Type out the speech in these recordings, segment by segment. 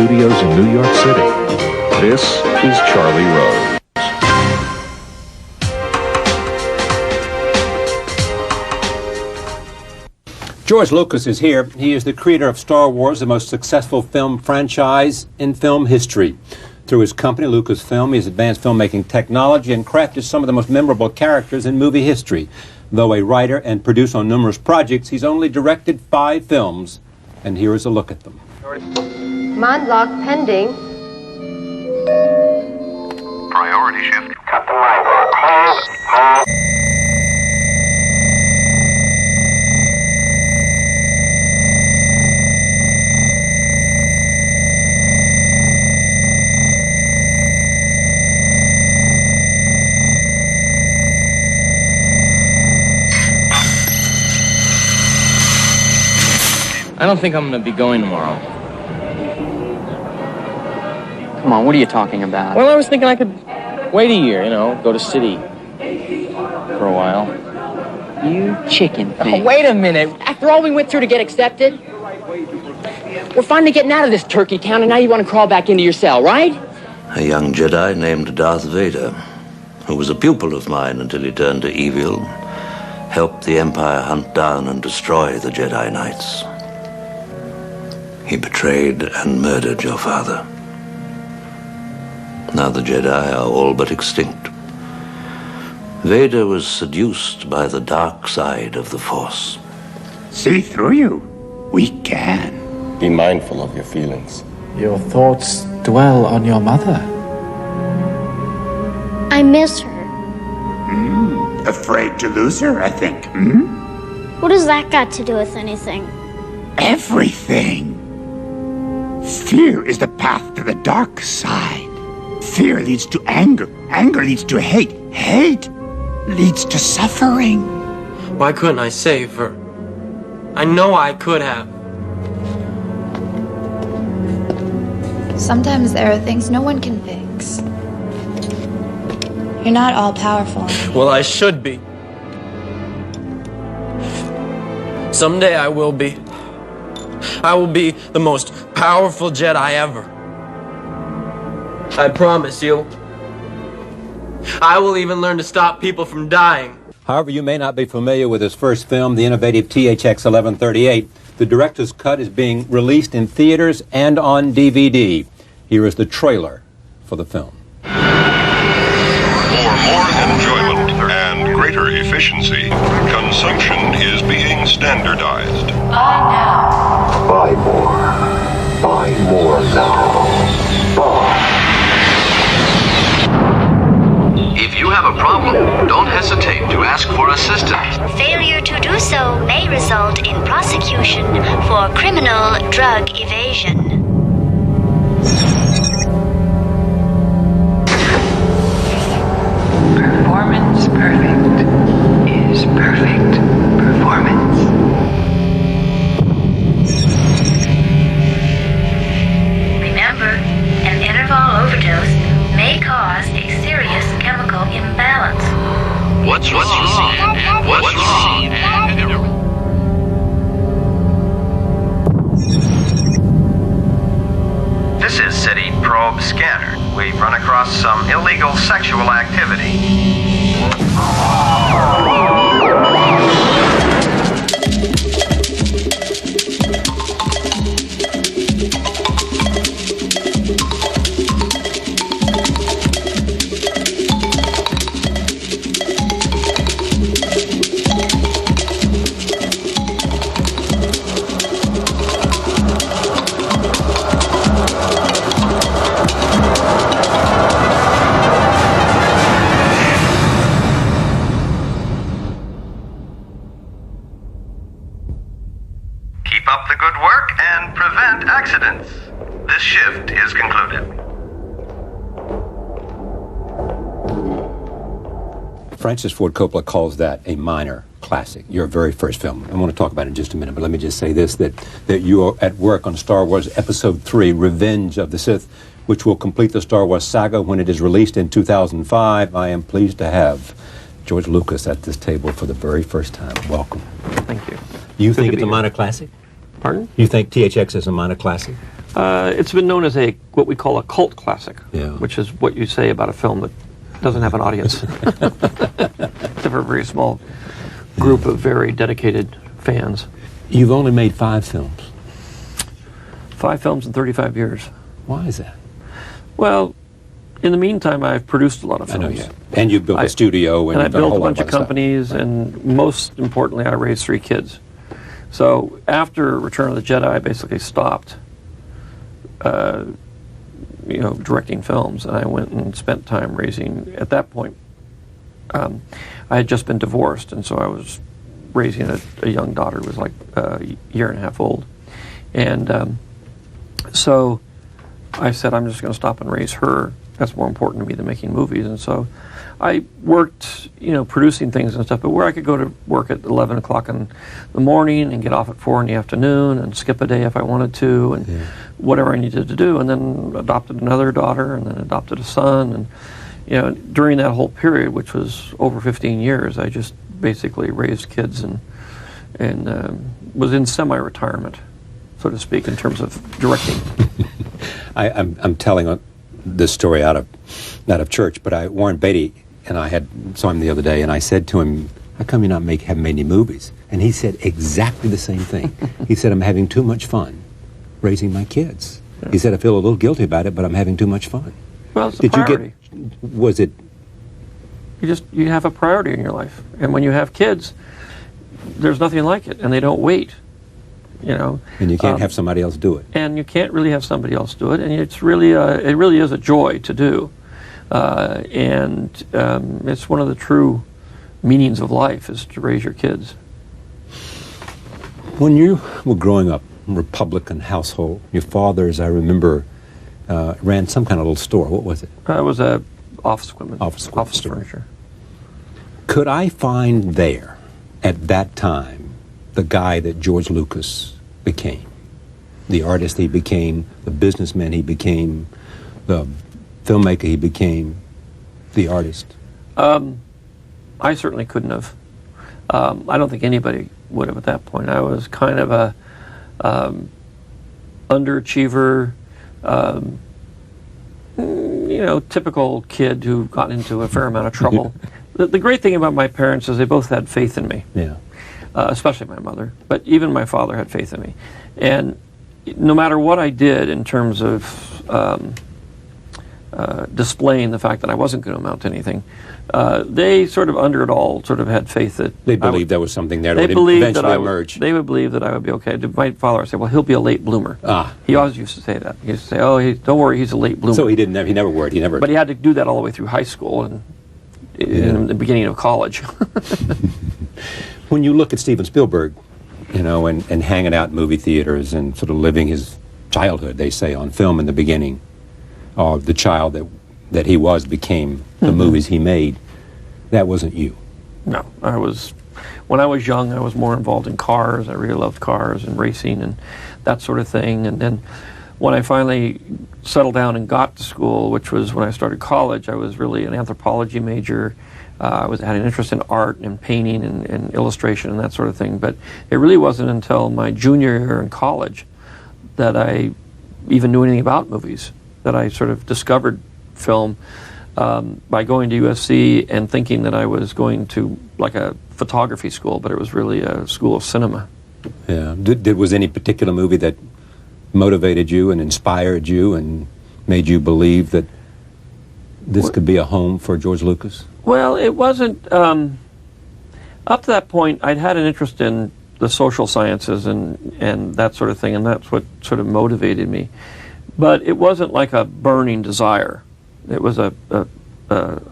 studios in New York City. This is Charlie Rose. George Lucas is here. He is the creator of Star Wars, the most successful film franchise in film history. Through his company, Lucasfilm, he has advanced filmmaking technology and crafted some of the most memorable characters in movie history. Though a writer and producer on numerous projects, he's only directed 5 films. And here is a look at them. Command lock pending. Priority shift. Cut the line. Hold. I don't think I'm going to be going tomorrow. Come on, what are you talking about? Well, I was thinking I could wait a year, go to city for a while. You chicken thing. Oh, wait a minute. After all we went through to get accepted, we're finally getting out of this turkey town, and now you want to crawl back into your cell, right? A young Jedi named Darth Vader, who was a pupil of mine until he turned to evil, helped the Empire hunt down and destroy the Jedi Knights. He betrayed and murdered your father. Now the Jedi are all but extinct. Vader was seduced by the dark side of the Force. See through you. We can. Be mindful of your feelings. Your thoughts dwell on your mother. I miss her. Afraid to lose her, I think. What does that got to do with anything? Everything. Fear is the path to the dark side. Fear leads to anger. Anger leads to hate. Hate leads to suffering. Why couldn't I save her? I know I could have. Sometimes there are things no one can fix. You're not all powerful. Well, I should be. Someday I will be. I will be the most powerful Jedi ever. I promise you. I will even learn to stop people from dying. However, you may not be familiar with his first film, the innovative THX 1138. The director's cut is being released in theaters and on DVD. Here is the trailer for the film. For more enjoyment and greater efficiency, consumption is being standardized. Buy now. Buy more. Buy more now. Buy. If you have a problem, don't hesitate to ask for assistance. Failure to do so may result in prosecution for criminal drug evasion. Performance perfect is perfect performance. Remember, an interval overdose may cause a serious chemical imbalance. What's wrong? What's wrong? This is City Probe Scanner. We've run across some illegal sexual activity. Keep up the good work and prevent accidents. This shift is concluded. Francis Ford Coppola calls that a minor classic, your very first film. I want to talk about it in just a minute, but let me just say this, that you are at work on Star Wars Episode 3, Revenge of the Sith, which will complete the Star Wars saga when it is released in 2005. I am pleased to have George Lucas at this table for the very first time. Welcome. Thank you. You think it's a minor classic? Pardon? You think THX is a minor classic? It's been known as what we call a cult classic, Yeah. which is what you say about a film that doesn't have an audience, except for a very small group of very dedicated fans. You've only made 5 films. 5 films in 35 years. Why is that? Well, in the meantime, I've produced a lot of films. I know, yeah. And you've built a studio. And I you've done built a whole lot bunch of other companies, and most importantly, I raised 3 kids. So after Return of the Jedi, I basically stopped, directing films, and I went and spent time raising. At that point, I had just been divorced, and so I was raising a young daughter who was like a year and a half old, and so I said, I'm just going to stop and raise her. That's more important to me than making movies. And so I worked, producing things and stuff, but where I could go to work at 11 o'clock in the morning and get off at 4 in the afternoon and skip a day if I wanted to, and whatever I needed to do, and then adopted another daughter, and then adopted a son. And during that whole period, which was over 15 years, I just basically raised kids and was in semi-retirement, so to speak, in terms of directing. I'm telling this story out of church, but Warren Beatty and I saw him the other day, and I said to him, "How come you haven't made any movies?" And he said exactly the same thing. He said, "I'm having too much fun raising my kids." Yeah. He said, "I feel a little guilty about it, but I'm having too much fun." Well, it's a priority. Was it? You have a priority in your life, and when you have kids, there's nothing like it, and they don't wait. And you can't have somebody else do it. And you can't really have somebody else do it, and it really is a joy to do, and it's one of the true meanings of life is to raise your kids. When you were growing up, Republican household, your father, as I remember, ran some kind of little store. What was it? It was a office equipment, office furniture. Could I find there, at that time, the guy that George Lucas became? The artist he became, the businessman he became, the filmmaker he became, the artist? I certainly couldn't have. I don't think anybody would have at that point. I was kind of a underachiever, typical kid who got into a fair amount of trouble. The great thing about my parents is they both had faith in me. Yeah. Especially my mother, but even my father had faith in me. And no matter what I did in terms of displaying the fact that I wasn't going to amount to anything, they sort of under it all sort of had faith that they believed there was something there that would eventually emerge. They would believe that I would be okay. My father would say, "Well, he'll be a late bloomer." He always used to say that. He used to say, "Oh, don't worry, he's a late bloomer." So he never worried. But he had to do that all the way through high school and in the beginning of college. When you look at Steven Spielberg, and hanging out in movie theaters and sort of living his childhood, they say, on film in the beginning, the child that he became the movies he made, that wasn't you. No, when I was young, I was more involved in cars. I really loved cars and racing and that sort of thing. And then when I finally settled down and got to school, which was when I started college, I was really an anthropology major. I had an interest in art and painting and illustration and that sort of thing. But it really wasn't until my junior year in college that I even knew anything about movies, that I sort of discovered film by going to USC and thinking that I was going to like a photography school, but it was really a school of cinema. Yeah. Was any particular movie that motivated you and inspired you and made you believe that this could be a home for George Lucas? Well, it wasn't. Up to that point, I'd had an interest in the social sciences and that sort of thing, and that's what sort of motivated me. But it wasn't like a burning desire. It was an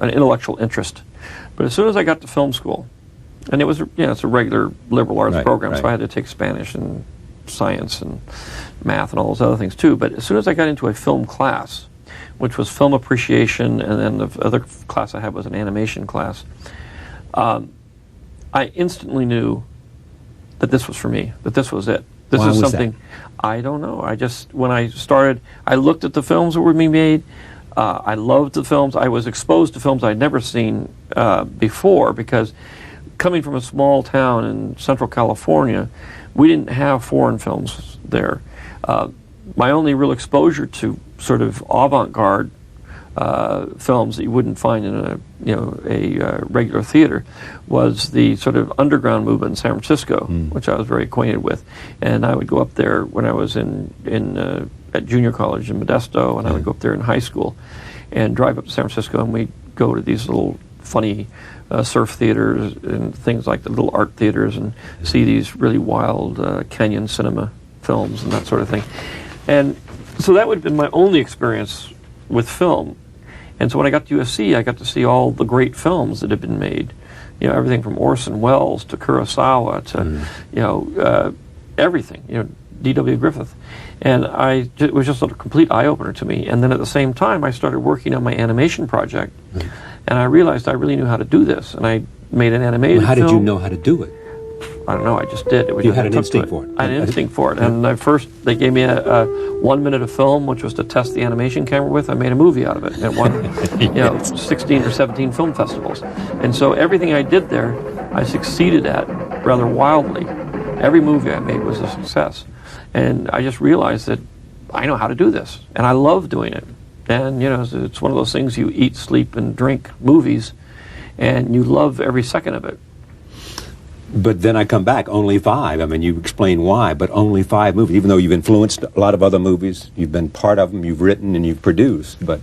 intellectual interest. But as soon as I got to film school, and it was it's a regular liberal arts program, so I had to take Spanish and science and math and all those other things too. But as soon as I got into a film class, which was film appreciation, and then the other class I had was an animation class, I instantly knew that this was for me, that this was it. This Why is was something, that? I don't know. When I started, I looked at the films that were being made. I loved the films. I was exposed to films I'd never seen before, because coming from a small town in Central California, we didn't have foreign films there. my only real exposure to sort of avant-garde films that you wouldn't find in a regular theater was the sort of underground movement in San Francisco, which I was very acquainted with. And I would go up there when I was at junior college in Modesto, and I would go up there in high school and drive up to San Francisco, and we'd go to these little funny surf theaters and things like the little art theaters and see these really wild Kenyan cinema films and that sort of thing. And so that would have been my only experience with film. And so when I got to USC, I got to see all the great films that had been made. You know, everything from Orson Welles to Kurosawa to, everything, D.W. Griffith. And it was just a complete eye-opener to me. And then at the same time, I started working on my animation project. And I realized I really knew how to do this. And I made an animated film. How did you know how to do it? I don't know, I just did. You had an instinct for it? I had an instinct for it. And they gave me a 1 minute of film, which was to test the animation camera with. I made a movie out of it. And it won 16 or 17 film festivals. And so everything I did there, I succeeded at rather wildly. Every movie I made was a success. And I just realized that I know how to do this. And I love doing it. And, it's one of those things you eat, sleep, and drink movies. And you love every second of it. But then I come back, only 5. I mean, you explain why, but only 5 movies, even though you've influenced a lot of other movies, you've been part of them, you've written and you've produced, but...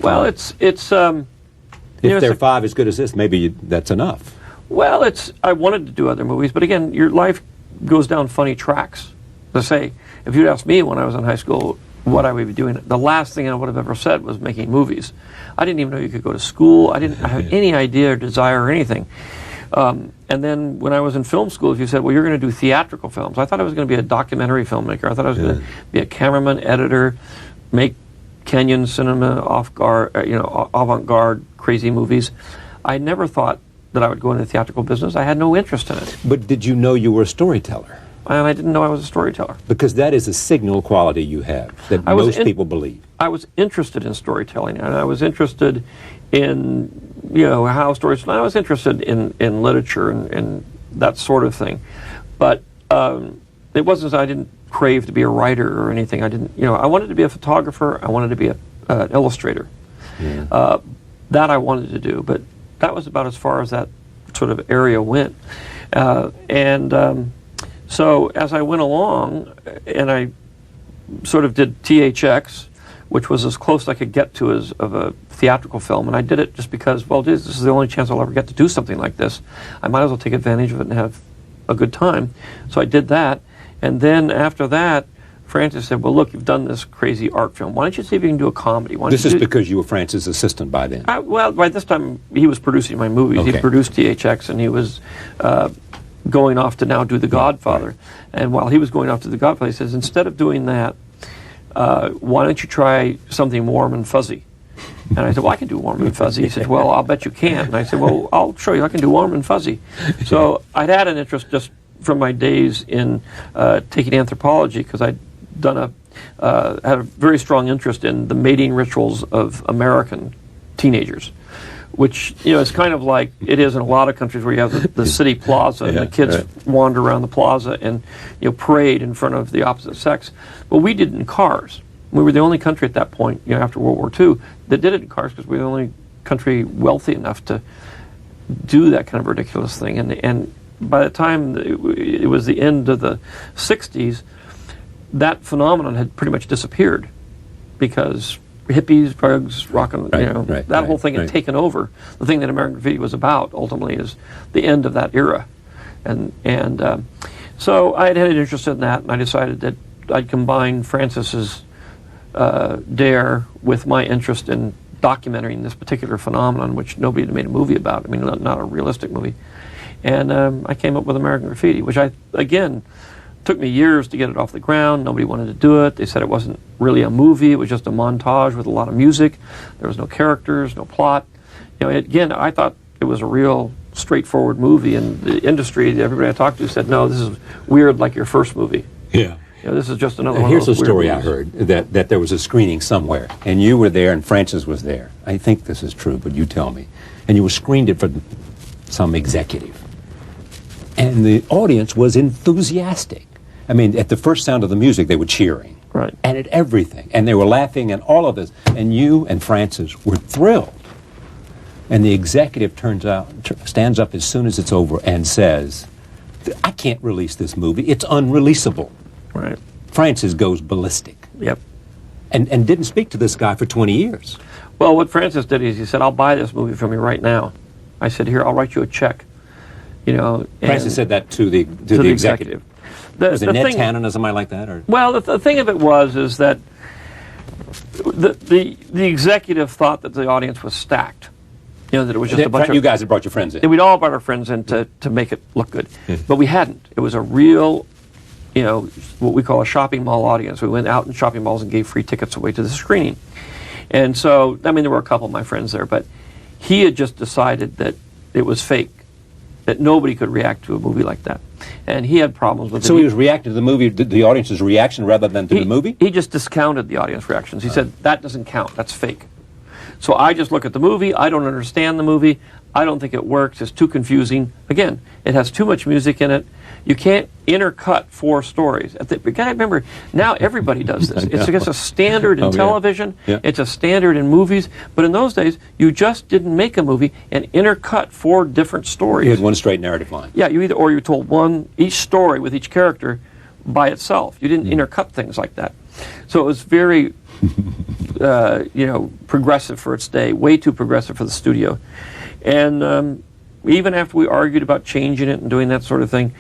Well, it's if there are 5 as good as this, maybe that's enough. Well, I wanted to do other movies, but again, your life goes down funny tracks. Let's say, if you'd asked me when I was in high school what I would be doing, the last thing I would have ever said was making movies. I didn't even know you could go to school. I didn't have any idea or desire or anything. And then when I was in film school, if you said, well, you're going to do theatrical films, I thought I was going to be a documentary filmmaker. I thought I was going to be a cameraman, editor, make Kenyan cinema, avant-garde, crazy movies. I never thought that I would go into the theatrical business. I had no interest in it. But did you know you were a storyteller? And I didn't know I was a storyteller. Because that is a signal quality you have that most people believe. I was interested in storytelling, and I was interested in how stories. I was interested in literature and that sort of thing, but it wasn't that I didn't crave to be a writer or anything. I didn't. I wanted to be a photographer. I wanted to be an illustrator. That I wanted to do, but that was about as far as that sort of area went. So as I went along, and I sort of did THX, which was as close as I could get to of a theatrical film, and I did it just because, well, this is the only chance I'll ever get to do something like this. I might as well take advantage of it and have a good time. So I did that, and then after that, Francis said, well, look, you've done this crazy art film. Why don't you see if you can do a comedy? This is because you were Francis' assistant by then? Well, by this time, he was producing my movies. Okay. He produced THX, and he was going off to now do The Godfather. And while he was going off to The Godfather, he says, instead of doing that, why don't you try something warm and fuzzy? And I said, well, I can do warm and fuzzy. He said, well, I'll bet you can't. And I said, well, I'll show you. I can do warm and fuzzy. So I'd had an interest just from my days in taking anthropology, because I'd done had a very strong interest in the mating rituals of American teenagers, which is kind of like it is in a lot of countries where you have the city plaza and the kids wander around the plaza and parade in front of the opposite sex. But we did it in cars. We were the only country at that point, after World War II, that did it in cars, because we were the only country wealthy enough to do that kind of ridiculous thing. And by the time it was the end of the 60s, that phenomenon had pretty much disappeared, because hippies, drugs, rock and that whole thing had taken over. The thing that American Graffiti was about ultimately is the end of that era, and so I had an interest in that, and I decided that I'd combine Francis's dare with my interest in documenting this particular phenomenon, which nobody had made a movie about. I mean, not a realistic movie, and I came up with American Graffiti, which took me years to get it off the ground. Nobody wanted to do it. They said it wasn't really a movie. It was just a montage with a lot of music. There was no characters, no plot. Again, I thought it was a real straightforward movie, and the industry, everybody I talked to said, no, this is weird like your first movie. Yeah. This is just another one Here's of those a story weird I heard, that there was a screening somewhere, and you were there and Francis was there. I think this is true, but you tell me. And you were screened it for some executive. And the audience was enthusiastic. I mean, at the first sound of the music, they were cheering. Right. And at everything. And they were laughing and all of this. And you and Francis were thrilled. And the executive stands up as soon as it's over and says, I can't release this movie. It's unreleasable. Right. Francis goes ballistic. Yep. And didn't speak to this guy for 20 years. Well, what Francis did is he said, I'll buy this movie from you right now. I said, here, I'll write you a check. Francis said that to the executive. Was it Ned Tannen or somebody like that? Or? Well, the thing of it is that the executive thought that the audience was stacked. That it was just a bunch of... You guys had brought your friends in. We'd all brought our friends in to make it look good. But we hadn't. It was a real, what we call a shopping mall audience. We went out in shopping malls and gave free tickets away to the screening. And so, there were a couple of my friends there, but he had just decided that it was fake, that nobody could react to a movie like that. And he had problems with it. So he was reacting to the movie, the audience's reaction rather than to the movie? He just discounted the audience reactions. He said, that doesn't count, that's fake. So I just look at the movie, I don't understand the movie, I don't think it works, it's too confusing. Again, it has too much music in it. You can't intercut 4 stories. You gotta remember, now everybody does this. It's a standard in television, it's a standard in movies, but in those days, you just didn't make a movie and intercut 4 different stories. You had one straight narrative line. Yeah, you told each story with each character by itself. You didn't intercut things like that. So it was very progressive for its day, way too progressive for the studio. And even after we argued about changing it and doing that sort of thing,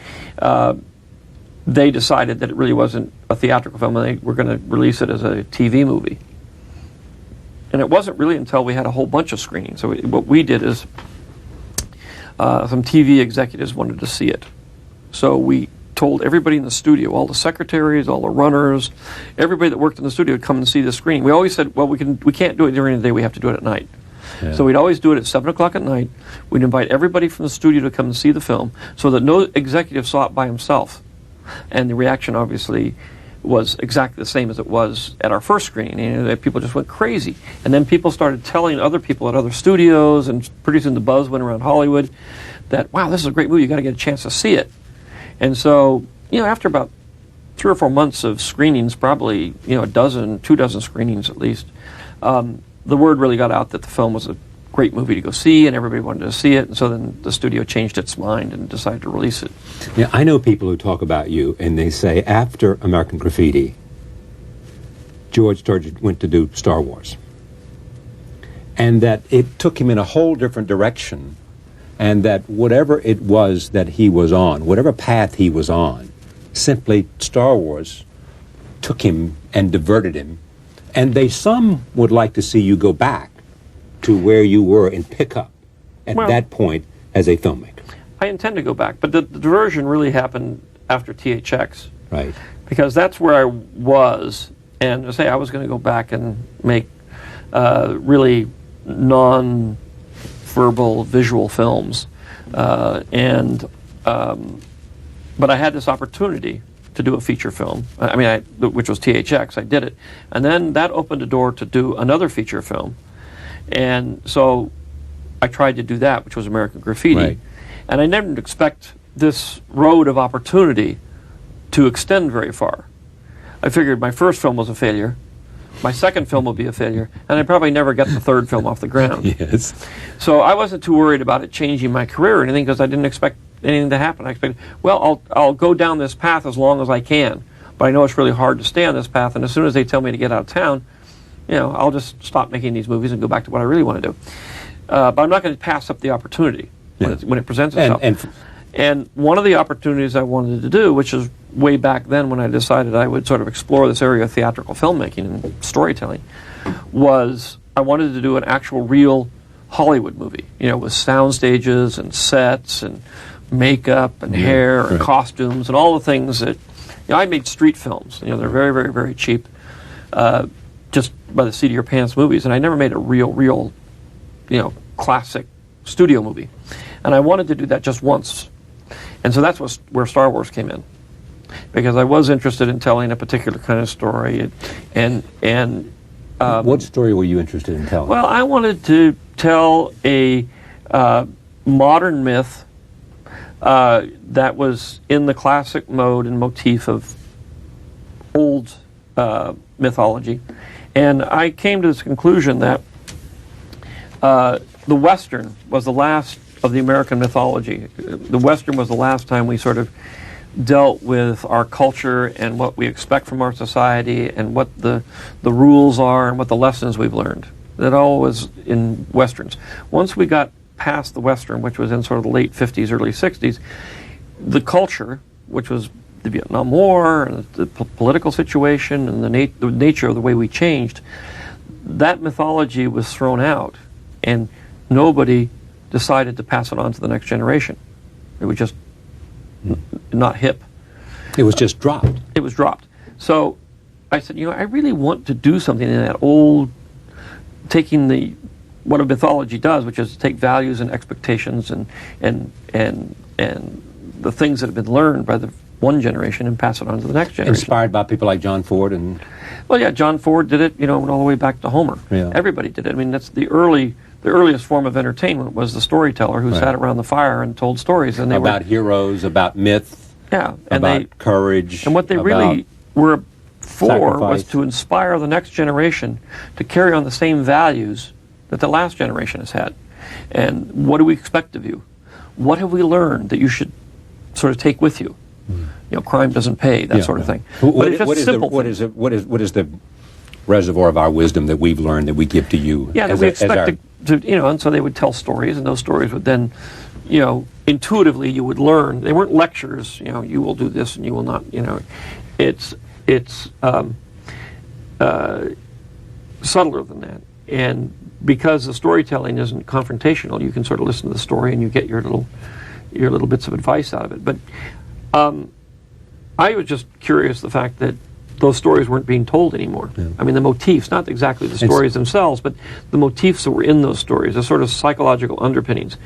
they decided that it really wasn't a theatrical film and they were going to release it as a TV movie. And it wasn't really until we had a whole bunch of screenings. So what we did is some TV executives wanted to see it. So we told everybody in the studio, all the secretaries, all the runners, everybody that worked in the studio would come and see the screening. We always said, well, we can't do it during the day, we have to do it at night. Yeah. So we'd always do it at 7 o'clock at night. We'd invite everybody from the studio to come and see the film so that no executive saw it by himself. And the reaction obviously was exactly the same as it was at our first screening. People just went crazy. And then people started telling other people at other studios and producing the buzz went around Hollywood that, wow, this is a great movie, you got to get a chance to see it. And so, after about 3 or 4 months of screenings, probably, 2 dozen screenings at least, the word really got out that the film was a great movie to go see and everybody wanted to see it. And so then the studio changed its mind and decided to release it. Yeah, I know people who talk about you and they say after American Graffiti, George went to do Star Wars. And that it took him in a whole different direction. And that whatever it was that he was on, whatever path he was on, simply Star Wars took him and diverted him. And some would like to see you go back to where you were and pick up at that point as a filmmaker. I intend to go back, but the diversion really happened after THX. Right. Because that's where I was, and I was going to go back and make really non-verbal visual films, but I had this opportunity to do a feature film. Which was THX. I did it, and then that opened a door to do another feature film, and so I tried to do that, which was American Graffiti, right. And I never did expect this road of opportunity to extend very far. I figured my first film was a failure, my second film will be a failure, and I'd probably never get the third film off the ground. Yes. So I wasn't too worried about it changing my career or anything because I didn't expect anything to happen. I expected, I'll go down this path as long as I can, but I know it's really hard to stay on this path, and as soon as they tell me to get out of town, I'll just stop making these movies and go back to what I really want to do. But I'm not going to pass up the opportunity when it presents itself. And one of the opportunities I wanted to do, which is way back then when I decided I would sort of explore this area of theatrical filmmaking and storytelling, was I wanted to do an actual real Hollywood movie, with sound stages and sets and makeup and hair and costumes and all the things that, I made street films. They're very, very, very cheap, just by the seat of your pants movies, and I never made a real, classic studio movie. And I wanted to do that just once. And so that's where Star Wars came in, because I was interested in telling a particular kind of story. What story were you interested in telling? Well, I wanted to tell a modern myth that was in the classic mode and motif of old mythology. And I came to this conclusion that the Western was the last of the American mythology. The Western was the last time we sort of dealt with our culture and what we expect from our society and what the rules are and what the lessons we've learned. That all was in Westerns. Once we got past the Western, which was in sort of the late 50s, early 60s, the culture, which was the Vietnam War, and the political situation, and the nature of the way we changed, that mythology was thrown out, and nobody decided to pass it on to the next generation. It was just not hip. It was just dropped. It was dropped. So I said, I really want to do something in that old, taking what a mythology does, which is take values and expectations and the things that have been learned by the one generation and pass it on to the next generation. Inspired by people like John Ford and... Well, yeah, John Ford did it, went all the way back to Homer. Yeah. Everybody did it. I mean, that's the earliest form of entertainment was the storyteller who sat around the fire and told stories. And they about heroes, about myth, and about courage. And what they really were for was to inspire the next generation to carry on the same values that the last generation has had. And what do we expect of you? What have we learned that you should sort of take with you? Crime doesn't pay, that sort of thing. But it's just simple. What is the reservoir of our wisdom that we've learned that we give to you? Yeah, that we expect to, and so they would tell stories, and those stories would then, intuitively you would learn. They weren't lectures, you will do this and you will not, It's subtler than that. And because the storytelling isn't confrontational, you can sort of listen to the story and you get your little bits of advice out of it. But I was just curious the fact that those stories weren't being told anymore. Yeah. I mean, the motifs, not exactly the stories themselves, but the motifs that were in those stories, the sort of psychological underpinnings.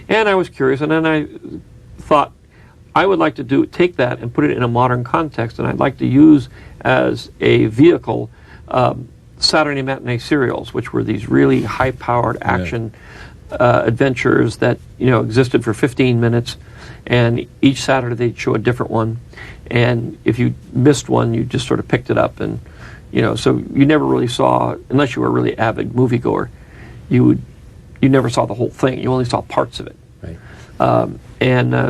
And I was curious, and then I thought I would like to take that and put it in a modern context, and I'd like to use as a vehicle Saturday matinee serials, which were these really high-powered action adventures that existed for 15 minutes, and each Saturday they'd show a different one, and if you missed one, you just sort of picked it up, and so you never really saw, unless you were a really avid moviegoer, you never saw the whole thing. You only saw parts of it. Right.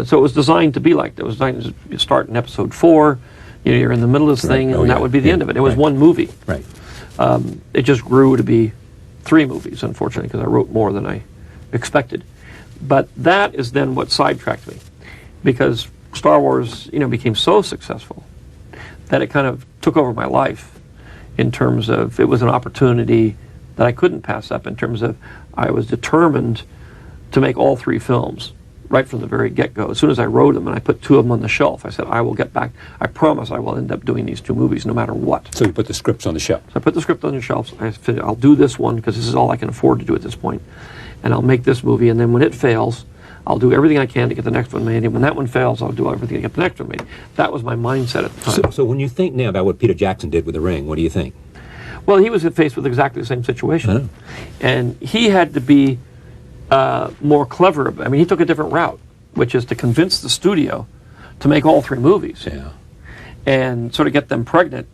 So it was designed to be like that. It was designed to start in episode 4. You're in the middle of this thing, and that would be the end of it. It was one movie. Right. It just grew to be 3 movies, unfortunately, because I wrote more than I expected. But that is then what sidetracked me, because Star Wars, became so successful that it kind of took over my life in terms of it was an opportunity that I couldn't pass up, in terms of I was determined to make all 3 films right from the very get-go. As soon as I wrote them and I put 2 of them on the shelf, I said, I will get back. I promise I will end up doing these 2 movies no matter what. So you put the scripts on the shelf? So I put the script on the shelves. I said, I'll do this one because this is all I can afford to do at this point. And I'll make this movie, and then when it fails, I'll do everything I can to get the next one made. And when that one fails, I'll do everything to get the next one made. That was my mindset at the time. So when you think now about what Peter Jackson did with The Ring, what do you think? Well, he was faced with exactly the same situation. And he had to be more clever. I mean, he took a different route, which is to convince the studio to make all 3 movies. Yeah. And sort of get them pregnant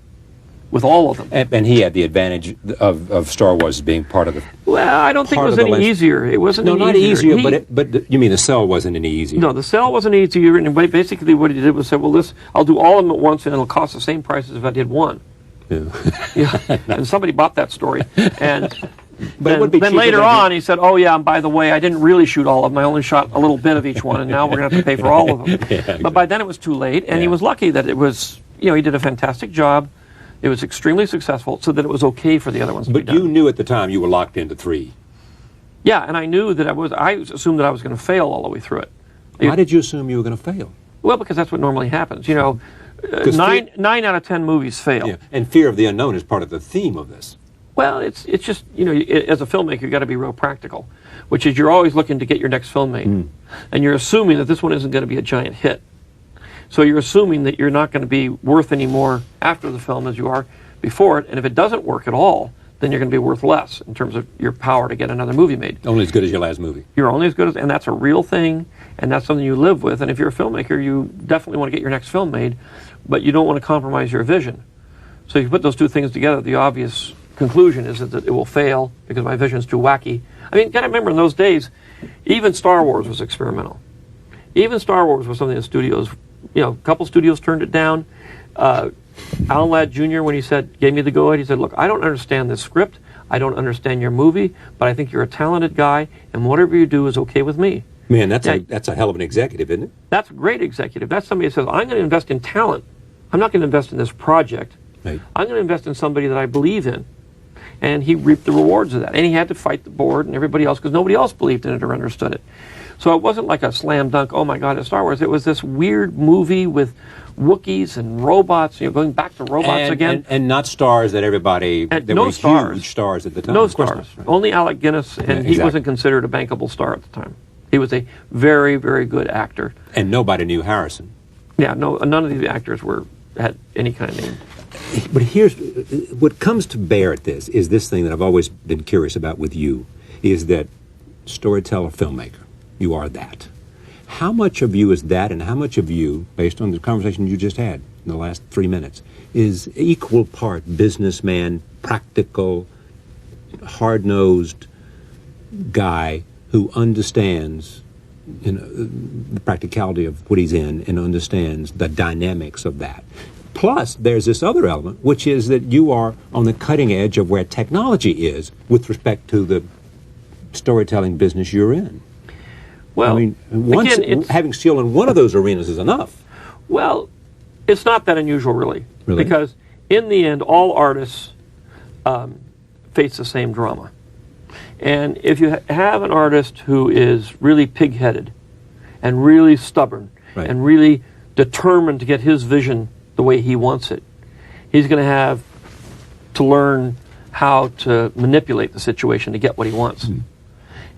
with all of them. And he had the advantage of Star Wars being part of the... Well, I don't think it was any easier. It wasn't any easier. No, not easier, but you mean the cell wasn't any easier? No, the cell wasn't easier, and basically what he did was say, well, I'll do all of them at once, and it'll cost the same price as if I did one. Yeah. And somebody bought that story. And then later on, he said, oh, yeah, and by the way, I didn't really shoot all of them. I only shot a little bit of each one, and now we're going to have to pay for all of them. Yeah, exactly. But by then it was too late, and he was lucky that it was, he did a fantastic job. It was extremely successful, so that it was okay for the other ones to be done. But you knew at the time you were locked into 3. Yeah, and I knew that I assumed that I was going to fail all the way through it. Why did you assume you were going to fail? Well, because that's what normally happens. 9 out of 10 movies fail. Yeah, and fear of the unknown is part of the theme of this. Well, it's just, as a filmmaker, you've got to be real practical, which is you're always looking to get your next film made. And you're assuming that this one isn't going to be a giant hit. So you're assuming that you're not going to be worth any more after the film as you are before it, and if it doesn't work at all, then you're going to be worth less in terms of your power to get another movie made. Only as good as your last movie. You're only as good as, and that's a real thing, and that's something you live with, and if you're a filmmaker, you definitely want to get your next film made, but you don't want to compromise your vision. So you put those two things together, the obvious conclusion is that it will fail because my vision is too wacky. I mean, you got to remember in those days, even Star Wars was experimental. Even Star Wars was something that studios, a couple studios turned it down. Alan Ladd Jr., when he gave me the go-ahead, he said, look, I don't understand this script, I don't understand your movie, but I think you're a talented guy, and whatever you do is okay with me. Man, that's a hell of an executive, isn't it? That's a great executive. That's somebody that says, I'm going to invest in talent. I'm not going to invest in this project. Right. I'm going to invest in somebody that I believe in. And he reaped the rewards of that. And he had to fight the board and everybody else because nobody else believed in it or understood it. So it wasn't like a slam dunk, oh my God, it's Star Wars. It was this weird movie with Wookiees and robots, going back to robots again. And not stars that everybody, there no were stars. Huge stars at the time. No stars. Right. Only Alec Guinness, and he wasn't considered a bankable star at the time. He was a very, very good actor. And nobody knew Harrison. Yeah, no, none of these actors had any kind of name. But here's what comes to bear at this is this thing that I've always been curious about with you, is that storyteller, filmmaker, you are that. How much of you is that, and how much of you, based on the conversation you just had in the last 3 minutes, is equal part businessman, practical, hard-nosed guy who understands the practicality of what he's in and understands the dynamics of that? Plus, there's this other element, which is that you are on the cutting edge of where technology is with respect to the storytelling business you're in. Well, I mean, again, having skill in one of those arenas is enough. Well, it's not that unusual, really. Because in the end, all artists face the same drama. And if you have an artist who is really pig-headed and really stubborn and really determined to get his vision the way he wants it, he's going to have to learn how to manipulate the situation to get what he wants.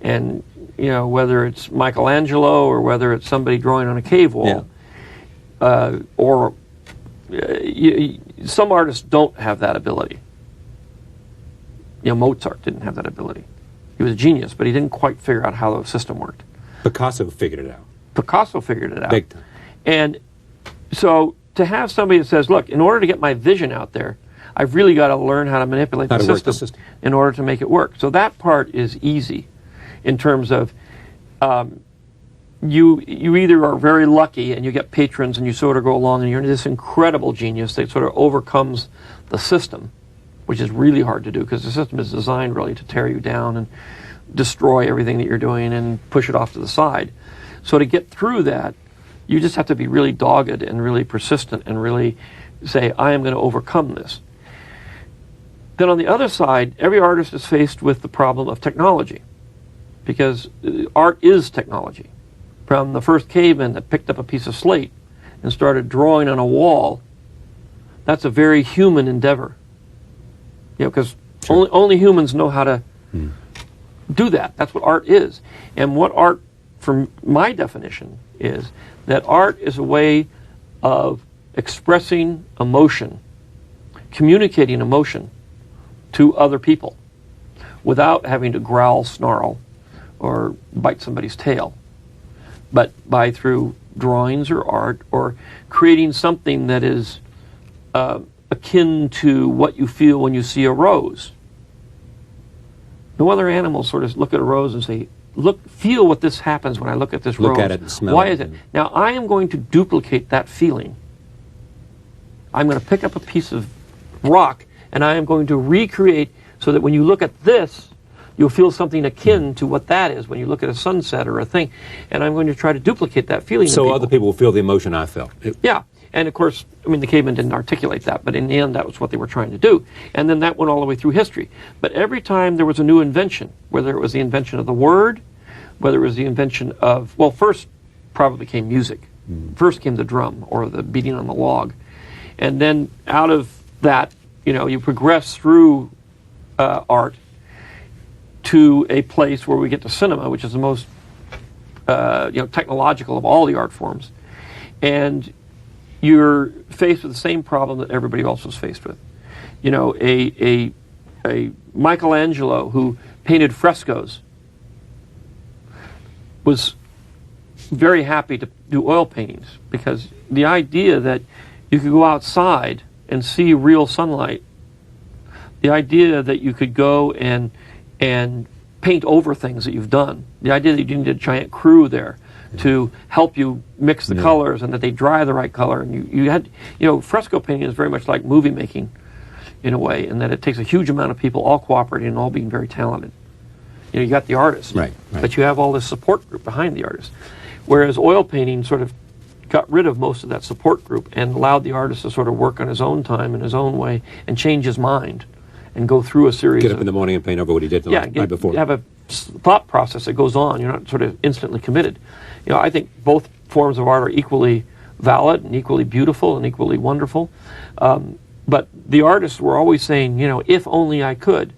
And, whether it's Michelangelo or whether it's somebody drawing on a cave wall, or some artists don't have that ability. Mozart didn't have that ability. He was a genius, but he didn't quite figure out how the system worked. Picasso figured it out. Picasso figured it out. Big time. And so to have somebody that says, look, in order to get my vision out there, I've really got to learn how to manipulate the system in order to make it work. So that part is easy in terms of you either are very lucky and you get patrons and you sort of go along and you're this incredible genius that sort of overcomes the system, which is really hard to do because the system is designed really to tear you down and destroy everything that you're doing and push it off to the side. So to get through that, you just have to be really dogged and really persistent and really say, I am going to overcome this. Then on the other side, every artist is faced with the problem of technology because art is technology. From the first caveman that picked up a piece of slate and started drawing on a wall, that's a very human endeavor. Because only humans know how to do that. That's what art is. And what art, from my definition, is that art is a way of expressing emotion, communicating emotion to other people without having to growl, snarl, or bite somebody's tail, but through drawings or art or creating something that is akin to what you feel when you see a rose. No other animals sort of look at a rose and say, feel what this happens when I look at this rose. Look at it and smell it. Why is it? Now, I am going to duplicate that feeling. I'm going to pick up a piece of rock and I am going to recreate so that when you look at this, you'll feel something akin to what that is when you look at a sunset or a thing. And I'm going to try to duplicate that feeling. So other people will feel the emotion I felt. Yeah. And of course, the cavemen didn't articulate that, but in the end, that was what they were trying to do. And then that went all the way through history. But every time there was a new invention, whether it was the invention of the word, whether it was the invention of, first probably came music. First came the drum or the beating on the log. And then out of that, you progress through art to a place where we get to cinema, which is the most technological of all the art forms. And you're faced with the same problem that everybody else was faced with. A Michelangelo who painted frescoes was very happy to do oil paintings because the idea that you could go outside and see real sunlight, the idea that you could go and paint over things that you've done, the idea that you need a giant crew there to help you mix the colors and that they dry the right color, and you had, fresco painting is very much like movie making in a way, in that it takes a huge amount of people all cooperating and all being very talented. You got the artist, right. But you have all this support group behind the artist. Whereas oil painting sort of got rid of most of that support group and allowed the artist to sort of work on his own time in his own way and change his mind and go through a series. Get up in the morning and paint over what he did the night before. You have a thought process that goes on. You're not sort of instantly committed. I think both forms of art are equally valid and equally beautiful and equally wonderful. But the artists were always saying, if only I could.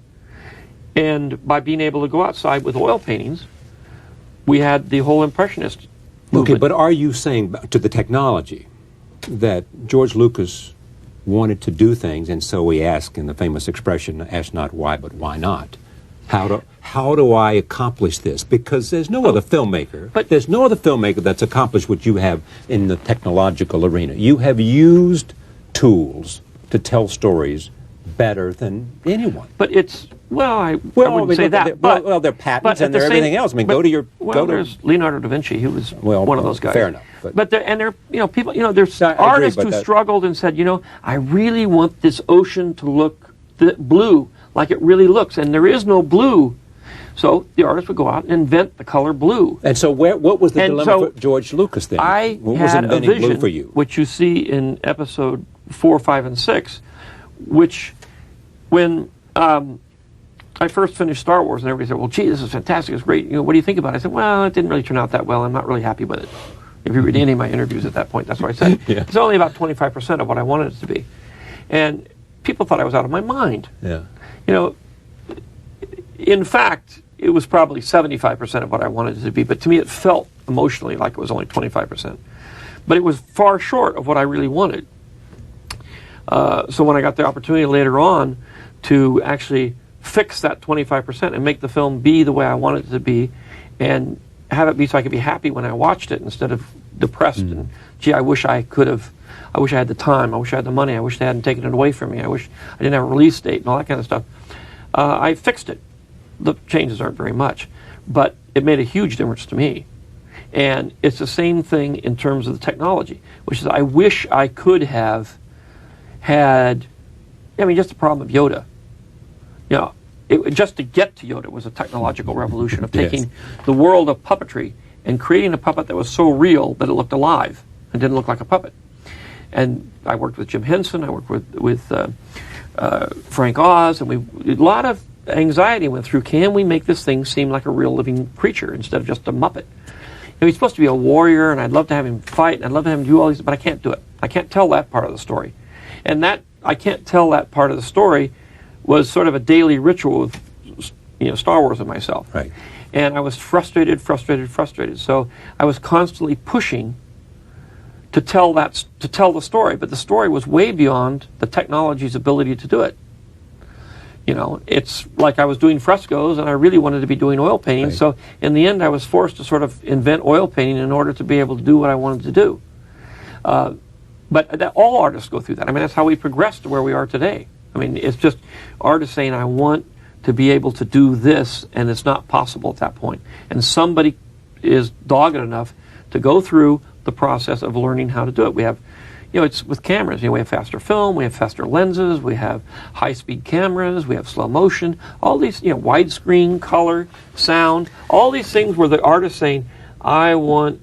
And by being able to go outside with oil paintings, we had the whole Impressionist movement. Okay, but are you saying to the technology that George Lucas wanted to do things, and so he asked in the famous expression, ask not why, but why not? How do I accomplish this? Because there's no other filmmaker. But there's no other filmmaker that's accomplished what you have in the technological arena. You have used tools to tell stories better than anyone. But it's I wouldn't say that. Well, they're patents and they're everything else. I mean, there's Leonardo da Vinci, who was one of those guys. Fair enough. But there, people, there's artists who struggled and said, I really want this ocean to look blue, like it really looks, and there is no blue. So the artist would go out and invent the color blue. And so what was the dilemma for George Lucas then? What was had inventing a vision, blue for you? which you see in episode 4, 5, and 6, which when I first finished Star Wars and everybody said, well, gee, this is fantastic, it's great. What do you think about it? I said, well, it didn't really turn out that well. I'm not really happy with it. If you read any of my interviews at that point, that's what I said. It's only about 25% of what I wanted it to be. And people thought I was out of my mind. Yeah. In fact, it was probably 75% of what I wanted it to be, but to me it felt emotionally like it was only 25%. But it was far short of what I really wanted. So when I got the opportunity later on to actually fix that 25% and make the film be the way I wanted it to be, and have it be so I could be happy when I watched it instead of depressed and, gee, I wish I had the time, I wish I had the money, I wish they hadn't taken it away from me, I wish I didn't have a release date and all that kind of stuff. I fixed it. The changes aren't very much, but it made a huge difference to me. And it's the same thing in terms of the technology, which is I wish I could have had, just the problem of Yoda. Just to get to Yoda was a technological revolution of taking the world of puppetry and creating a puppet that was so real that it looked alive and didn't look like a puppet. And I worked with Jim Henson, I worked with Frank Oz, and a lot of anxiety went through, can we make this thing seem like a real living creature instead of just a Muppet? He's supposed to be a warrior, and I'd love to have him fight, and I'd love to have him do all these, but I can't do it. I can't tell that part of the story. And that, I can't tell that part of the story was sort of a daily ritual with Star Wars and myself. Right. And I was frustrated. So I was constantly pushing to tell the story, but the story was way beyond the technology's ability to do it. It's like I was doing frescoes and I really wanted to be doing oil painting. Right. So in the end, I was forced to sort of invent oil painting in order to be able to do what I wanted to do. But all artists go through that. That's how we progress to where we are today. It's just artists saying, I want to be able to do this, and it's not possible at that point. And somebody is dogged enough to go through the process of learning how to do it. We have, it's with cameras. We have faster film, we have faster lenses, we have high-speed cameras, we have slow motion, all these, widescreen, color, sound, all these things where the artist saying, I want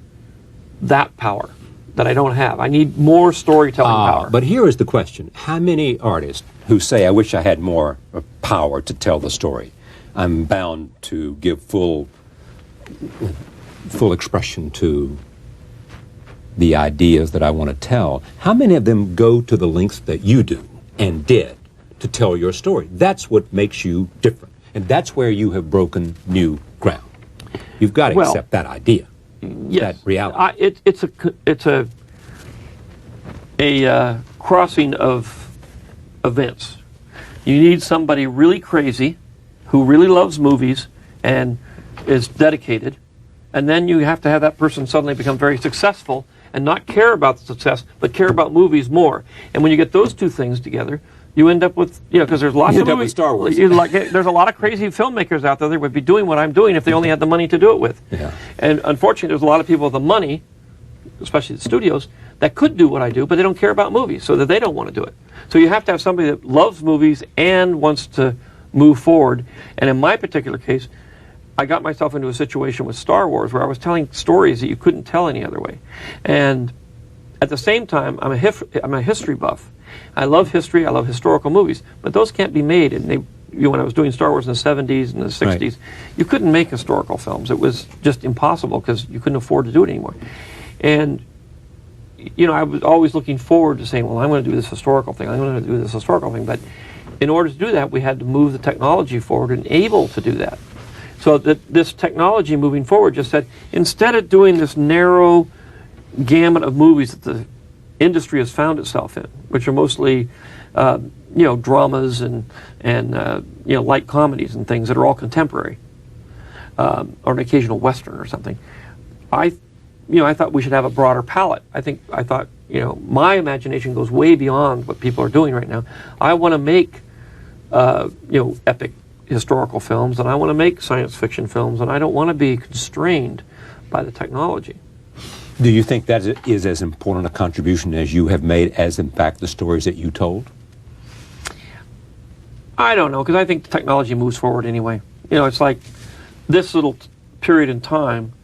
that power that I don't have. I need more storytelling power. But here is the question. How many artists who say, I wish I had more power to tell the story, I'm bound to give full expression to the ideas that I want to tell, how many of them go to the lengths that you do and did to tell your story? That's what makes you different. And that's where you have broken new ground. You've got to accept that idea. Yes, that reality. It's a crossing of events. You need somebody really crazy who really loves movies and is dedicated, and then you have to have that person suddenly become very successful and not care about the success, but care about movies more. And when you get those two things together, you end up with, because there's lots of movies. Star Wars. There's a lot of crazy filmmakers out there that would be doing what I'm doing if they only had the money to do it with. Yeah. And unfortunately, there's a lot of people with the money, especially the studios, that could do what I do, but they don't care about movies, so that they don't want to do it. So you have to have somebody that loves movies and wants to move forward. And in my particular case, I got myself into a situation with Star Wars where I was telling stories that you couldn't tell any other way. And at the same time, I'm a history buff. I love history, I love historical movies, but those can't be made. And when I was doing Star Wars in the 70s and the 60s, you couldn't make historical films. It was just impossible because you couldn't afford to do it anymore. And I was always looking forward to saying, well, I'm going to do this historical thing, I'm going to do this historical thing. But in order to do that, we had to move the technology forward and able to do that. So that this technology moving forward just said, instead of doing this narrow gamut of movies that the industry has found itself in, which are mostly, dramas and light comedies and things that are all contemporary, or an occasional Western or something, I thought we should have a broader palette. I thought, my imagination goes way beyond what people are doing right now. I want to make, epic historical films, and I want to make science fiction films, and I don't want to be constrained by the technology. Do you think that is as important a contribution as you have made as, in fact, the stories that you told? I don't know, because I think the technology moves forward anyway. It's like this little period in time,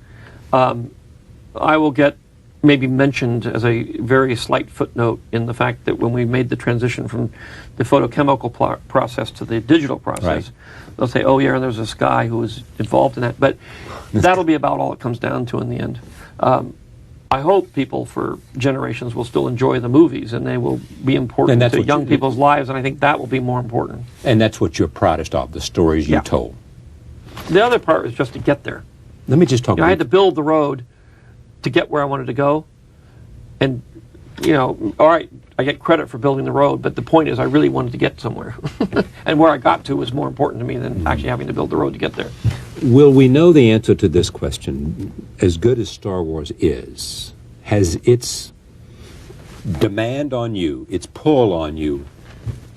I will get maybe mentioned as a very slight footnote in the fact that when we made the transition from the photochemical process to the digital process, they'll say, oh yeah, and there's this guy who was involved in that. But that'll be about all it comes down to in the end. I hope people for generations will still enjoy the movies, and they will be important to young people's lives, and I think that will be more important. And that's what you're proudest of, the stories you told. The other part was just to get there. Let me just talk about... I had to build the road to get where I wanted to go, and all right, I get credit for building the road, but the point is I really wanted to get somewhere. And where I got to was more important to me than actually having to build the road to get there. Will we know the answer to this question? As good as Star Wars is, has its demand on you, its pull on you,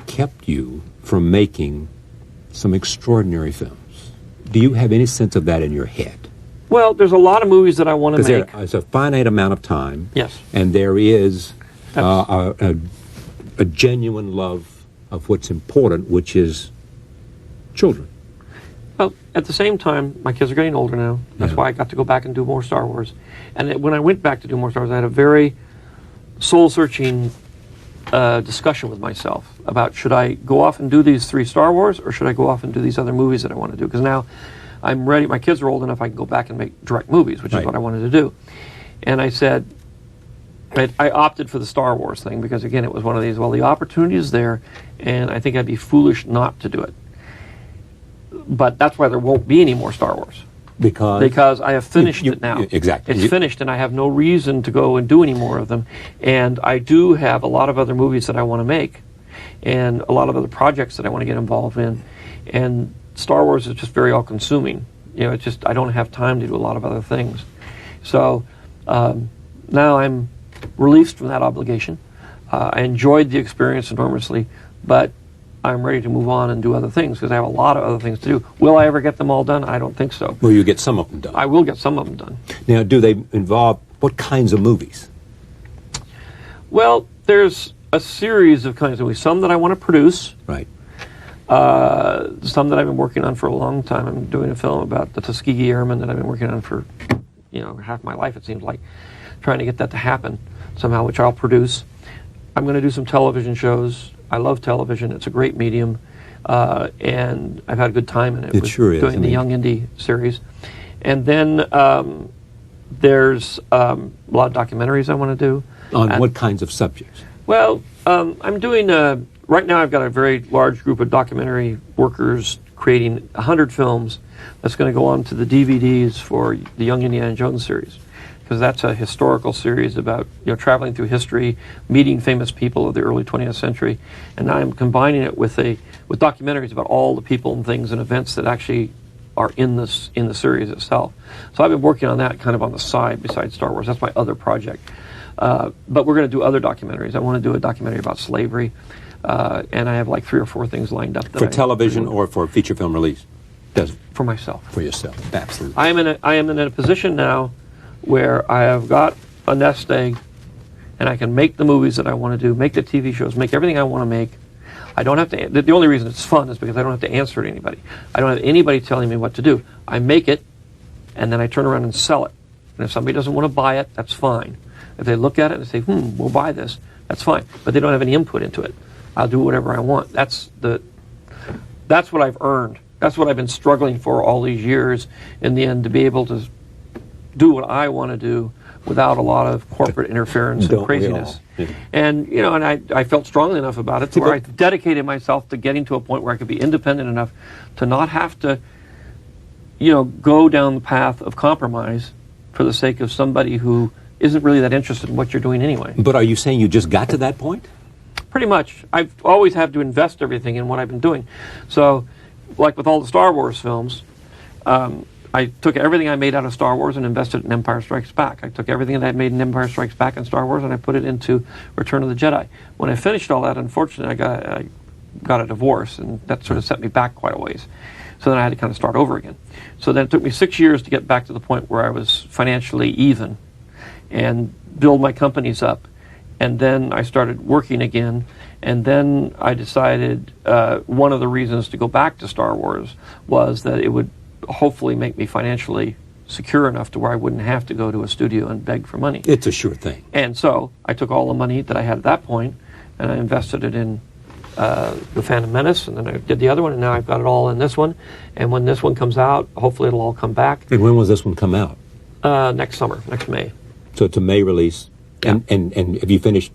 kept you from making some extraordinary films? Do you have any sense of that in your head? Well, there's a lot of movies that I want to make. There's a finite amount of time. Yes. And there is a genuine love of what's important, which is children. Well, at the same time, my kids are getting older now. That's why I got to go back and do more Star Wars. And when I went back to do more Star Wars, I had a very soul-searching discussion with myself about, should I go off and do these 3 Star Wars, or should I go off and do these other movies that I want to do? Because now I'm ready. My kids are old enough I can go back and make direct movies, which is what I wanted to do. And I said, I opted for the Star Wars thing because, again, it was one of these, well, the opportunity is there, and I think I'd be foolish not to do it. But that's why there won't be any more Star Wars. Because I have finished it now. Exactly. It's finished, and I have no reason to go and do any more of them. And I do have a lot of other movies that I want to make, and a lot of other projects that I want to get involved in. And Star Wars is just very all-consuming. It's just, I don't have time to do a lot of other things. So now I'm released from that obligation. I enjoyed the experience enormously, but I'm ready to move on and do other things because I have a lot of other things to do. Will I ever get them all done? I don't think so. Will you get some of them done? I will get some of them done. Now, do they involve what kinds of movies? Well, there's a series of kinds of movies. Some that I want to produce. Right. Some that I've been working on for a long time. I'm doing a film about the Tuskegee Airmen that I've been working on for, half my life, it seems like, trying to get that to happen somehow, which I'll produce. I'm going to do some television shows. I love television. It's a great medium, and I've had a good time in it. It sure is. Doing the Young Indie series. And then there's a lot of documentaries I want to do. On what kinds of subjects? Well, I'm doing, right now I've got a very large group of documentary workers creating 100 films that's going to go on to the DVDs for the Young Indiana Jones series. Because that's a historical series about traveling through history, meeting famous people of the early 20th century, and now I'm combining it with documentaries about all the people and things and events that actually are in the series itself. So I've been working on that kind of on the side besides Star Wars. That's my other project. But we're going to do other documentaries. I want to do a documentary about slavery, and I have like 3 or 4 things lined up. For television or for feature film release? For myself. For yourself, absolutely. I am in a position now where I have got a nest egg, and I can make the movies that I want to do, make the TV shows, make everything I want to make. I don't have to. The only reason it's fun is because I don't have to answer to anybody. I don't have anybody telling me what to do. I make it, and then I turn around and sell it. And if somebody doesn't want to buy it, that's fine. If they look at it and say, we'll buy this, that's fine. But they don't have any input into it. I'll do whatever I want. That's what I've earned. That's what I've been struggling for all these years in the end, to be able to do what I want to do without a lot of corporate interference and craziness. Yeah. And, and I felt strongly enough about it to where I dedicated myself to getting to a point where I could be independent enough to not have to, go down the path of compromise for the sake of somebody who isn't really that interested in what you're doing anyway. But are you saying you just got to that point? Pretty much. I've always had to invest everything in what I've been doing. So, like with all the Star Wars films, I took everything I made out of Star Wars and invested it in Empire Strikes Back. I took everything that I made in Empire Strikes Back and Star Wars and I put it into Return of the Jedi. When I finished all that, unfortunately, I got a divorce, and that sort of set me back quite a ways. So then I had to kind of start over again. So then it took me 6 years to get back to the point where I was financially even and build my companies up. And then I started working again. And then I decided one of the reasons to go back to Star Wars was that it would hopefully make me financially secure enough to where I wouldn't have to go to a studio and beg for money. It's a sure thing. And so I took all the money that I had at that point and I invested it in The Phantom Menace, and then I did the other one, and now I've got it all in this one. And when this one comes out, hopefully it'll all come back. And when will this one come out? Next summer, next May. So it's a May release. Yeah. And have you finished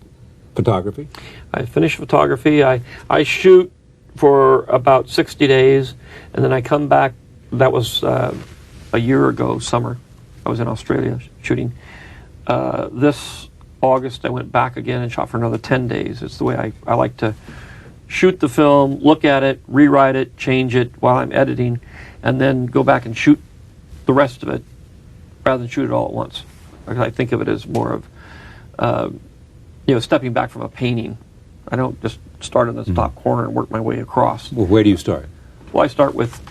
photography? I finished photography. I shoot for about 60 days, and then I come back. That was a year ago, summer. I was in Australia shooting. This August, I went back again and shot for another 10 days. It's the way I like to shoot the film, look at it, rewrite it, change it while I'm editing, and then go back and shoot the rest of it rather than shoot it all at once. I think of it as more of, stepping back from a painting. I don't just start in the top corner and work my way across. Well, where do you start? Well, I start with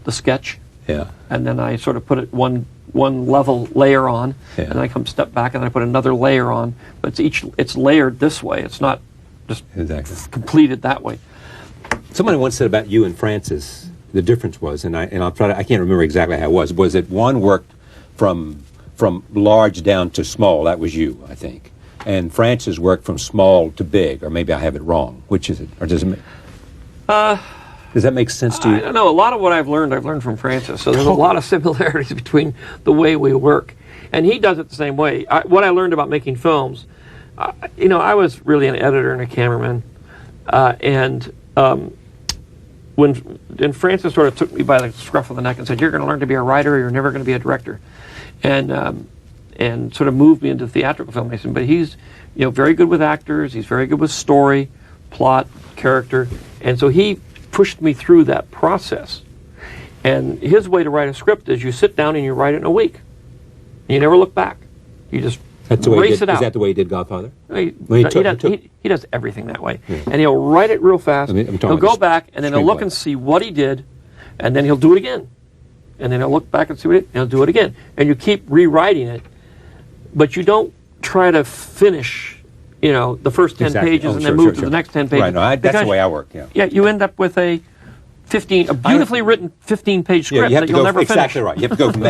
the sketch. Yeah. And then I sort of put it one level layer on, and I step back and I put another layer on. But it's layered this way. It's not just completed that way. Somebody once said about you and Francis, the difference was, and I'll try to, I can't remember exactly how it was that one worked from large down to small. That was you, I think. And Francis worked from small to big, or maybe I have it wrong. Which is it? Or does it make... Does that make sense to you? I don't know. A lot of what I've learned from Francis. So there's a lot of similarities between the way we work. And he does it the same way. What I learned about making films, I was really an editor and a cameraman. When Francis sort of took me by the scruff of the neck and said, "You're going to learn to be a writer, or you're never going to be a director," and sort of moved me into theatrical filmmaking. But he's very good with actors. He's very good with story, plot, character. And so he pushed me through that process. And his way to write a script is you sit down and you write it in a week. You never look back. You just race it out. Is that the way he did Godfather? He does everything that way. Yeah. And he'll write it real fast. He'll go back and then he'll look and see what he did, and then he'll do it again. And then he'll look back and see what he did, and he'll do it again. And you keep rewriting it, but you don't try to finish the first 10 pages and then move to the next 10 pages. Right, no, that's the way I work, Yeah, you end up with a beautifully written 15-page script that you'll never finish. Exactly right. You have to go from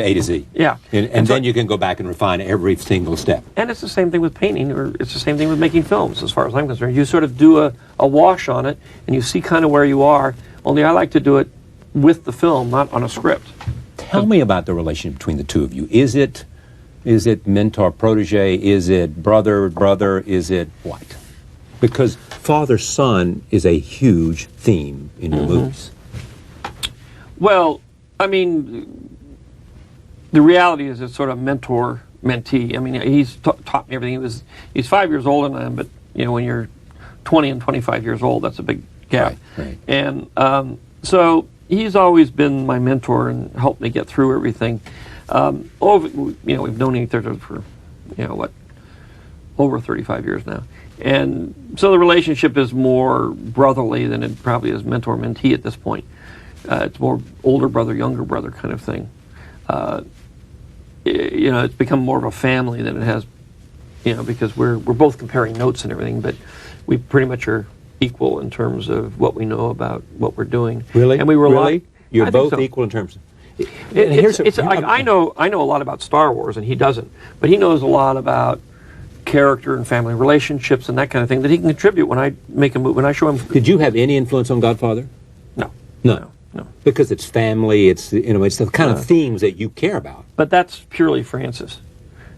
A to Z. Yeah. And then you can go back and refine every single step. And it's the same thing with painting, or it's the same thing with making films, as far as I'm concerned. You sort of do a wash on it, and you see kind of where you are, only I like to do it with the film, not on a script. Tell me about the relationship between the two of you. Is it mentor-protege? Is it brother? Is it what? Because father-son is a huge theme in your movies. Well, I mean, the reality is it's sort of mentor-mentee. I mean, he's taught me everything. He's 5 years older than I am, but when you're 20 and 25 years old, that's a big gap. Right. And so he's always been my mentor and helped me get through everything. We've known each other for, over 35 years now. And so the relationship is more brotherly than it probably is mentor-mentee at this point. It's more older brother, younger brother kind of thing. You know, it's become more of a family than it has, you know, because we're both comparing notes and everything, but we pretty much are equal in terms of what we know about what we're doing. Really? And we rely. Really? You're I think both so. equal in terms of... I know a lot about Star Wars, and he doesn't, but he knows a lot about character and family relationships and that kind of thing that he can contribute when I make a movie. When I show him. Did you have any influence on Godfather? No. No. Because it's family. It's, you know, it's the kind of themes that you care about. But that's purely Francis.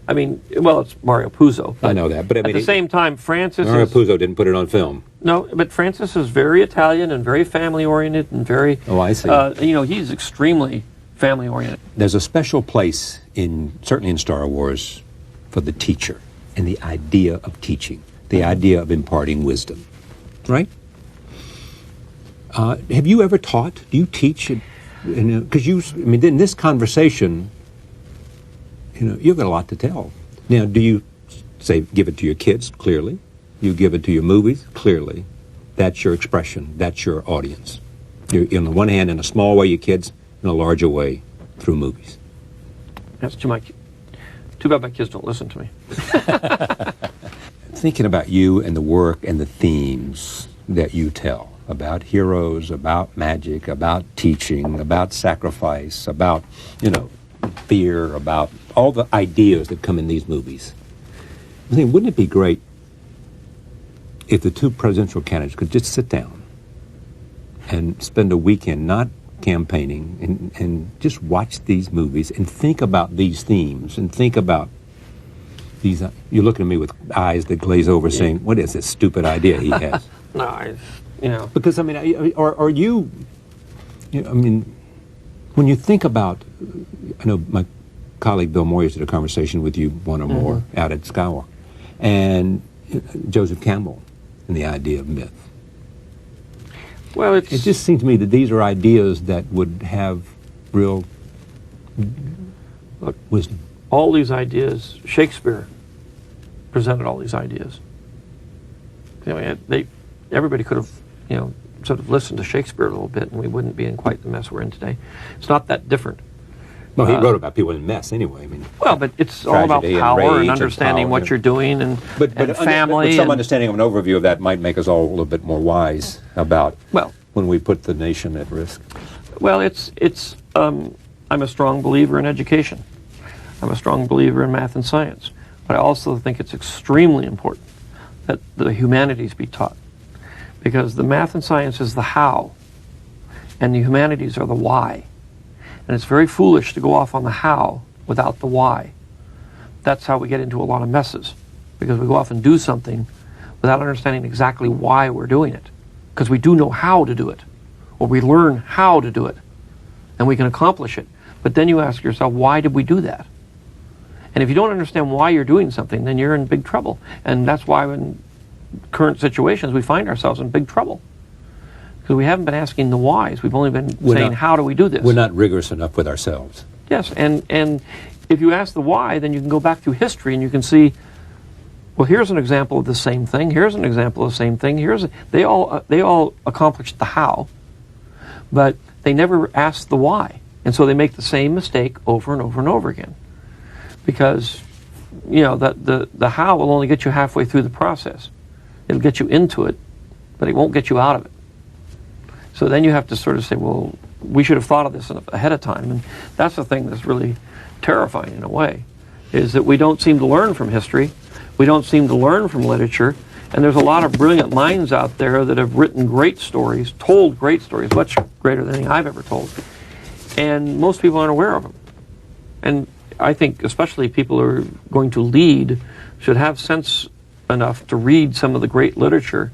I mean, well, it's Mario Puzo. I know that, but I mean, at the same time, Francis. Mario Puzo didn't put it on film. No, but Francis is very Italian and very family oriented and very. Oh, I see. You know, he's extremely family oriented. There's a special place certainly in Star Wars, for the teacher and the idea of teaching, the idea of imparting wisdom, right? Have you ever taught? Do you teach? Because in this conversation, you know, you've got a lot to tell. Now, do you say give it to your kids? Clearly, you give it to your movies. Clearly, that's your expression. That's your audience. You're, on the one hand, in a small way, your kids. In a larger way, through movies. That's too bad my kids don't listen to me. Thinking about you and the work and the themes that you tell about heroes, about magic, about teaching, about sacrifice, about, you know, fear, about all the ideas that come in these movies. I think, wouldn't it be great if the two presidential candidates could just sit down and spend a weekend not campaigning and just watch these movies and think about these themes and think about these. You're looking at me with eyes that glaze over, saying, "What is this stupid idea he has?" No, you know. Because I mean, are you? I mean, when you think about, I know my colleague Bill Moyers did a conversation with you, one or more, out at Skywalker, and Joseph Campbell and the idea of myth. Well, it just seems to me that these are ideas that would have real wisdom. All these ideas, Shakespeare presented all these ideas. You know, everybody could have, you know, sort of listened to Shakespeare a little bit, and we wouldn't be in quite the mess we're in today. It's not that different. Well, he wrote about people in mess anyway. I mean, well, but it's all about power and understanding what you're doing and family. But some understanding of an overview of that might make us all a little bit more wise about when we put the nation at risk. Well, I'm a strong believer in education. I'm a strong believer in math and science. But I also think it's extremely important that the humanities be taught. Because the math and science is the how, and the humanities are the why. And it's very foolish to go off on the how without the why. That's how we get into a lot of messes, because we go off and do something without understanding exactly why we're doing it. Because we do know how to do it, or we learn how to do it, and we can accomplish it. But then you ask yourself, why did we do that? And if you don't understand why you're doing something, then you're in big trouble. And that's why in current situations we find ourselves in big trouble. Because we haven't been asking the whys. We've only been saying, how do we do this? We're not rigorous enough with ourselves. Yes, and if you ask the why, then you can go back through history and you can see, well, here's an example of the same thing. Here's an example of the same thing. They all accomplished the how, but they never asked the why. And so they make the same mistake over and over and over again. Because, you know, the how will only get you halfway through the process. It'll get you into it, but it won't get you out of it. So then you have to sort of say, well, we should have thought of this ahead of time. And that's the thing that's really terrifying in a way, is that we don't seem to learn from history. We don't seem to learn from literature. And there's a lot of brilliant minds out there that have written great stories, told great stories, much greater than any I've ever told. And most people aren't aware of them. And I think especially people who are going to lead should have sense enough to read some of the great literature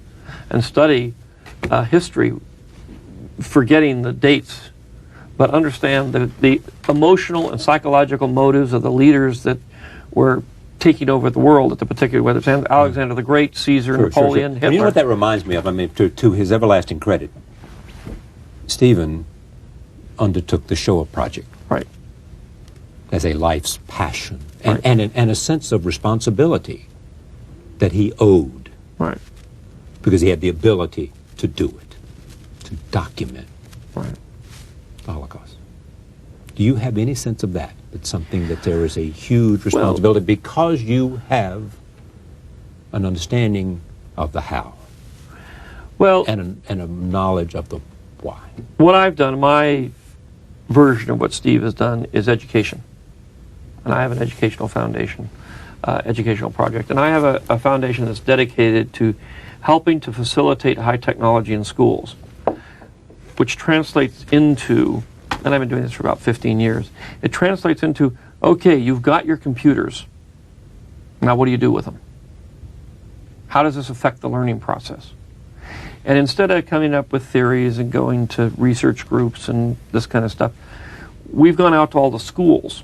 and study history, forgetting the dates, but understand the emotional and psychological motives of the leaders that were taking over the world at the particular, whether it's Alexander the Great, Caesar, Napoleon, Hitler. And you know what that reminds me of? I mean, to his everlasting credit, Stephen undertook the Shoah Project. Right. As a life's passion and a sense of responsibility that he owed. Right. Because he had the ability to do it, to document the Holocaust. Do you have any sense of that? It's something that there is a huge responsibility because you have an understanding of the how. Well, and a knowledge of the why. What I've done, my version of what Steve has done, is education. And I have an educational foundation, educational project. And I have a foundation that's dedicated to helping to facilitate high technology in schools, which translates into, and I've been doing this for about 15 years, it translates into, okay, you've got your computers. Now what do you do with them? How does this affect the learning process? And instead of coming up with theories and going to research groups and this kind of stuff, we've gone out to all the schools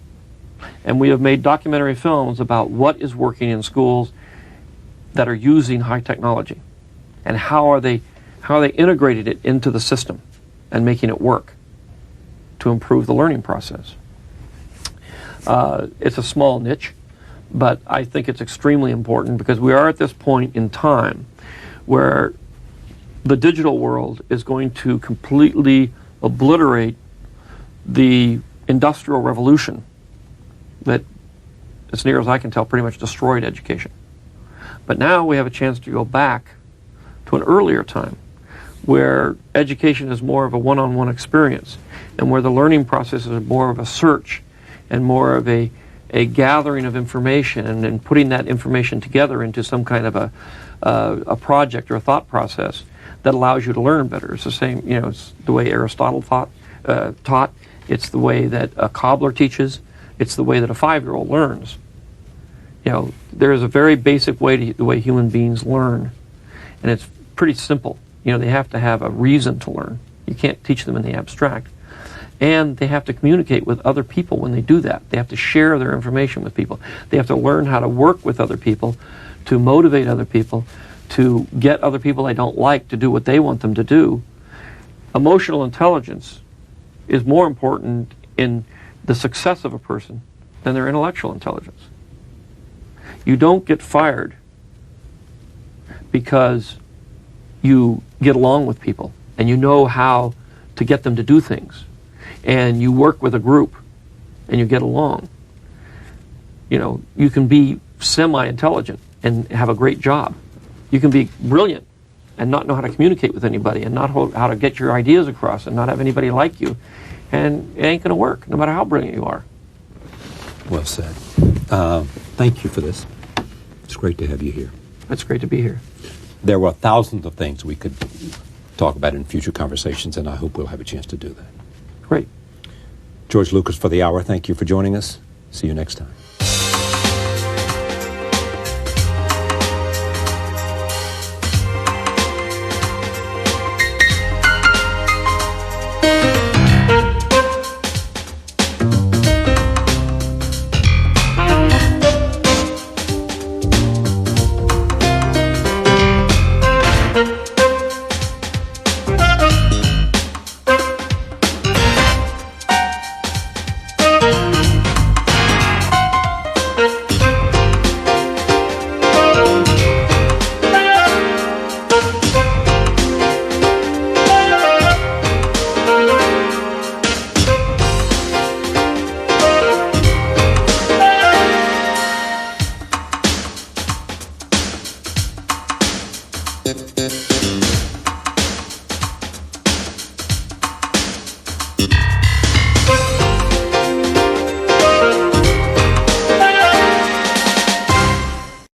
and we have made documentary films about what is working in schools that are using high technology and how are they integrated it into the system and making it work to improve the learning process. It's a small niche, but I think it's extremely important because we are at this point in time where the digital world is going to completely obliterate the Industrial Revolution that, as near as I can tell, pretty much destroyed education. But now we have a chance to go back to an earlier time where education is more of a one-on-one experience and where the learning process is more of a search and more of a gathering of information and then putting that information together into some kind of a project or a thought process that allows you to learn better. It's the same, it's the way Aristotle taught. It's the way that a cobbler teaches. It's the way that a 5-year-old learns. There is a very basic way the way human beings learn, and it's pretty simple. They have to have a reason to learn. You can't teach them in the abstract. And they have to communicate with other people when they do that. They have to share their information with people. They have to learn how to work with other people, to motivate other people, to get other people they don't like to do what they want them to do. Emotional intelligence is more important in the success of a person than their intellectual intelligence. You don't get fired because you get along with people and you know how to get them to do things and you work with a group and you get along. You can be semi-intelligent and have a great job. You can be brilliant and not know how to communicate with anybody and not know how to get your ideas across and not have anybody like you. And it ain't going to work, no matter how brilliant you are. Well said. Thank you for this. It's great to have you here. It's great to be here. There were thousands of things we could talk about in future conversations, and I hope we'll have a chance to do that. Great. George Lucas for the hour. Thank you for joining us. See you next time.